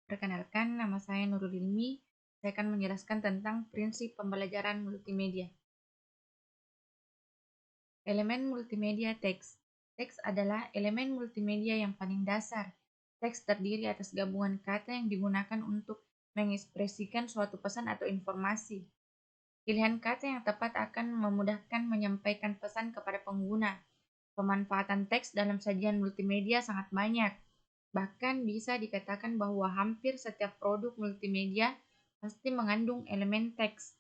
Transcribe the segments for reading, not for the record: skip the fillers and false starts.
Perkenalkan, nama saya Nurul Ilmi. Saya akan menjelaskan tentang prinsip pembelajaran multimedia. Elemen multimedia teks. Teks adalah elemen multimedia yang paling dasar. Teks terdiri atas gabungan kata yang digunakan untuk mengekspresikan suatu pesan atau informasi. Pilihan kata yang tepat akan memudahkan menyampaikan pesan kepada pengguna. Pemanfaatan teks dalam sajian multimedia sangat banyak. Bahkan bisa dikatakan bahwa hampir setiap produk multimedia pasti mengandung elemen teks.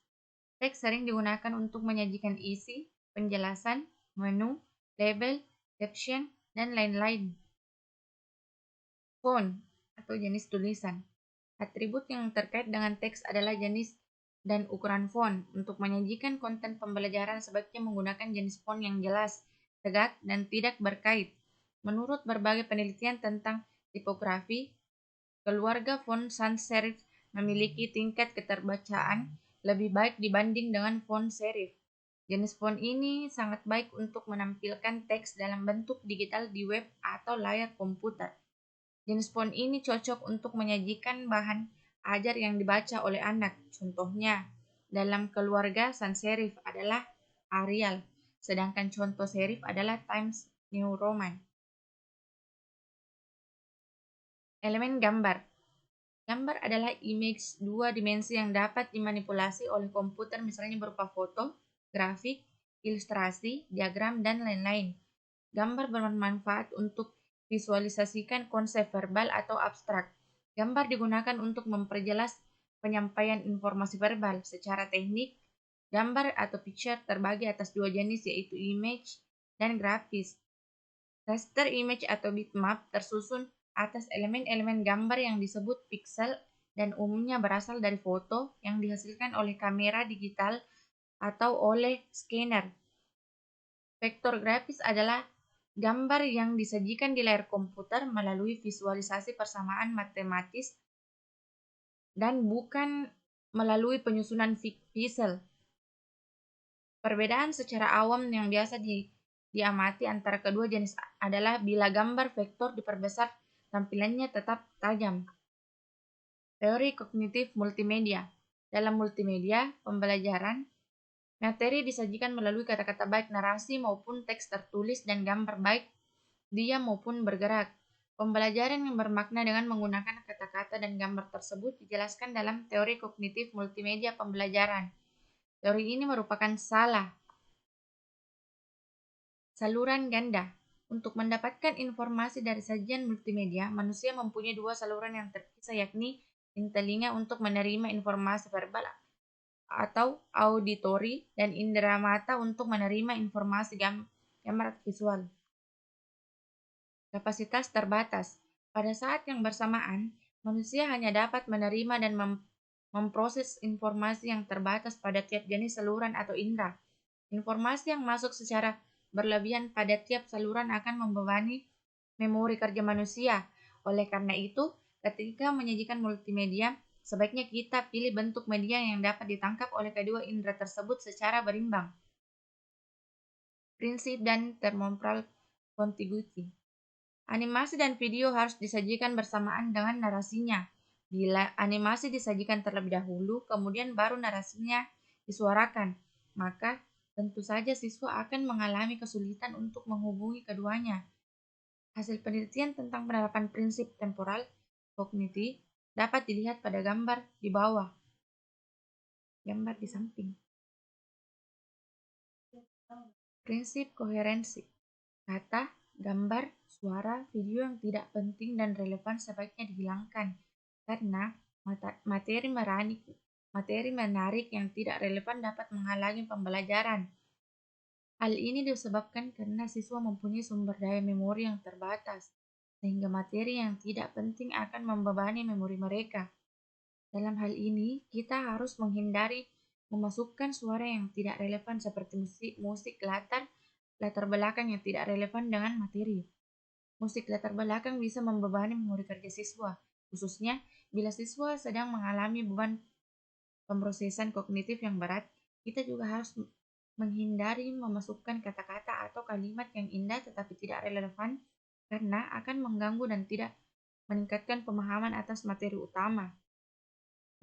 Teks sering digunakan untuk menyajikan isi, penjelasan, menu, label, caption, dan lain-lain. Font atau jenis tulisan. Atribut yang terkait dengan teks adalah jenis dan ukuran font. Untuk menyajikan konten pembelajaran sebaiknya menggunakan jenis font yang jelas, tegak, dan tidak berkait. Menurut berbagai penelitian tentang tipografi, keluarga font sans serif memiliki tingkat keterbacaan lebih baik dibanding dengan font serif. Jenis font ini sangat baik untuk menampilkan teks dalam bentuk digital di web atau layar komputer. Jenis font ini cocok untuk menyajikan bahan ajar yang dibaca oleh anak. Contohnya, dalam keluarga sans serif adalah Arial, sedangkan contoh serif adalah Times New Roman. Elemen gambar. Gambar adalah image dua dimensi yang dapat dimanipulasi oleh komputer, misalnya berupa foto, grafik, ilustrasi, diagram, dan lain-lain. Gambar bermanfaat untuk visualisasikan konsep verbal atau abstrak. Gambar digunakan untuk memperjelas penyampaian informasi verbal. Secara teknik, gambar atau picture terbagi atas dua jenis, yaitu image dan grafis. Raster image atau bitmap tersusun atas elemen-elemen gambar yang disebut pixel dan umumnya berasal dari foto yang dihasilkan oleh kamera digital atau oleh scanner. Vektor grafis adalah gambar yang disajikan di layar komputer melalui visualisasi persamaan matematis dan bukan melalui penyusunan pixel. Perbedaan secara awam yang biasa diamati antara kedua jenis adalah bila gambar vektor diperbesar, tampilannya tetap tajam. Teori kognitif multimedia. Dalam multimedia pembelajaran, materi disajikan melalui kata-kata baik narasi maupun teks tertulis dan gambar baik diam maupun bergerak. Pembelajaran yang bermakna dengan menggunakan kata-kata dan gambar tersebut dijelaskan dalam teori kognitif multimedia pembelajaran. Teori ini merupakan saluran ganda. Untuk mendapatkan informasi dari sajian multimedia, manusia mempunyai dua saluran yang terpisah, yakni telinga untuk menerima informasi verbal atau auditori dan indera mata untuk menerima informasi gambar atau visual. Kapasitas terbatas. Pada saat yang bersamaan, manusia hanya dapat menerima dan memproses informasi yang terbatas pada tiap jenis saluran atau indera. Informasi yang masuk secara berlebihan pada tiap saluran akan membebani memori kerja manusia. Oleh karena itu, ketika menyajikan multimedia, sebaiknya kita pilih bentuk media yang dapat ditangkap oleh kedua indera tersebut secara berimbang. Prinsip dan temporal contiguity. Animasi dan video harus disajikan bersamaan dengan narasinya. Bila animasi disajikan terlebih dahulu, kemudian baru narasinya disuarakan, maka tentu saja siswa akan mengalami kesulitan untuk menghubungi keduanya. Hasil penelitian tentang penerapan prinsip temporal cogniti dapat dilihat pada gambar di bawah. Gambar di samping. Prinsip koherensi. Kata, gambar, suara, video yang tidak penting dan relevan sebaiknya dihilangkan karena materi menarik yang tidak relevan dapat menghalangi pembelajaran. Hal ini disebabkan karena siswa mempunyai sumber daya memori yang terbatas, sehingga materi yang tidak penting akan membebani memori mereka. Dalam hal ini, kita harus menghindari memasukkan suara yang tidak relevan seperti musik latar belakang yang tidak relevan dengan materi. Musik latar belakang bisa membebani memori kerja siswa, khususnya bila siswa sedang mengalami beban pemrosesan kognitif yang berat. Kita juga harus menghindari memasukkan kata-kata atau kalimat yang indah tetapi tidak relevan karena akan mengganggu dan tidak meningkatkan pemahaman atas materi utama.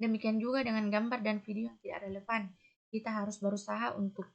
Demikian juga dengan gambar dan video yang tidak relevan. Kita harus berusaha untuk